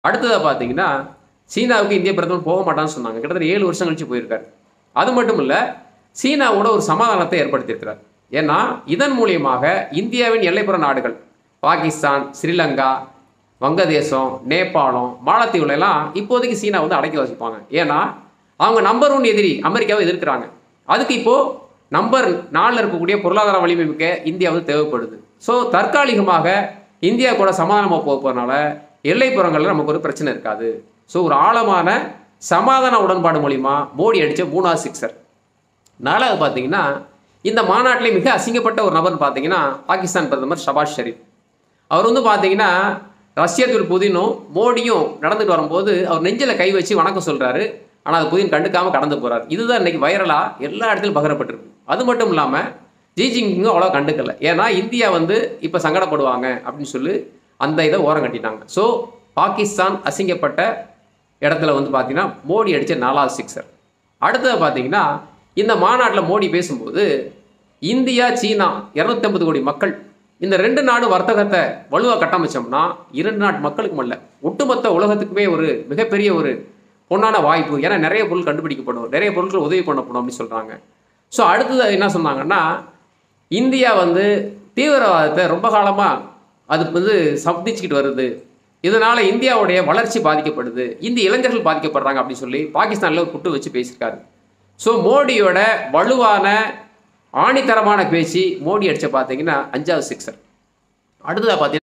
அடுத்ததாக பார்த்தீங்கன்னா சீனாவுக்கு இந்திய பிரதமர் போக மாட்டான்னு சொன்னாங்க. கிட்டத்தட்ட 7 வருஷம் கழிச்சு போயிருக்காரு. அது மட்டும் இல்லை, சீனாவோட ஒரு சமாதானத்தை ஏற்படுத்தியிருக்கிறார். ஏன்னா இதன் மூலியமாக இந்தியாவின் எல்லைப்புற நாடுகள் பாகிஸ்தான், ஸ்ரீலங்கா, வங்கதேசம், நேபாளம், மாலத்தீவுல எல்லாம் இப்போதைக்கு சீனா வந்து அடக்கி வசிப்பாங்க. ஏன்னா அவங்க நம்பர் 1 எதிரி அமெரிக்காவை எதிர்க்கிறாங்க. அதுக்கு இப்போ நம்பர் 4 இருக்கக்கூடிய பொருளாதார வலிமை மிக்க இந்தியா வந்து தேவைப்படுது. ஸோ தற்காலிகமாக இந்தியா கூட சமாதானமாக போகிறதுனால எல்லைப்புறங்களில் நமக்கு ஒரு பிரச்சனை இருக்காது. ஸோ ஒரு ஆழமான சமாதான உடன்பாடு மூலிமா மோடி அடித்த 3வது சிக்ஸர். 4வது பார்த்தீங்கன்னா இந்த மாநாட்டிலே மிக அசிங்கப்பட்ட ஒரு நபர்னு பார்த்தீங்கன்னா பாகிஸ்தான் பிரதமர் ஷபாஸ் ஷெரீப். அவர் வந்து பார்த்தீங்கன்னா ரஷ்ய அதிபர் புதினும் மோடியும் நடந்துட்டு வரும்போது அவர் நெஞ்சில் கை வச்சு வணக்கம் சொல்கிறாரு. ஆனால் அது புதின் கண்டுக்காமல் கடந்து போகிறார். இதுதான் இன்றைக்கி வைரலாக எல்லா இடத்துலையும் பகிரப்பட்டிருக்கு. அது மட்டும் இல்லாமல் ஜி ஜின்பிங்கும் அவ்வளோ கண்டுக்கல. ஏன்னா இந்தியா வந்து இப்போ சங்கடப்படுவாங்க அப்படின்னு சொல்லி அந்த இதை ஓரம் கட்டிட்டாங்க. ஸோ பாகிஸ்தான் அசிங்கப்பட்ட இடத்துல வந்து பார்த்தீங்கன்னா மோடி அடித்த 4வது சிக்ஸர். அடுத்தது பார்த்தீங்கன்னா இந்த மாநாட்டில் மோடி பேசும்போது இந்தியா, சீனா 250 கோடி மக்கள், இந்த 2 நாடும் வர்த்தகத்தை வலுவாக கட்டமைச்சோம்னா 2 நாட்டு மக்களுக்கும் அல்ல, ஒட்டுமொத்த உலகத்துக்குமே ஒரு மிகப்பெரிய ஒரு பொன்னான வாய்ப்பு. ஏன்னா நிறைய பொருள் கண்டுபிடிக்கப்படும், நிறைய பொருட்கள் உதவி பண்ணப்படும் அப்படின்னு சொல்கிறாங்க. ஸோ அடுத்தது என்ன சொன்னாங்கன்னா, இந்தியா வந்து தீவிரவாதத்தை ரொம்ப காலமாக அது வந்து சப்திச்சுக்கிட்டு வருது, இதனால் இந்தியாவுடைய வளர்ச்சி பாதிக்கப்படுது, இந்திய இளைஞர்கள் பாதிக்கப்படுறாங்க அப்படின்னு சொல்லி பாகிஸ்தானில் ஒரு குட்டு வச்சு பேசியிருக்காரு. ஸோ மோடியோட வலுவான ஆணித்தரமான பேச்சு மோடி அடித்த பார்த்தீங்கன்னா 5வது சிக்ஸர். அடுத்ததாக பார்த்தீங்கன்னா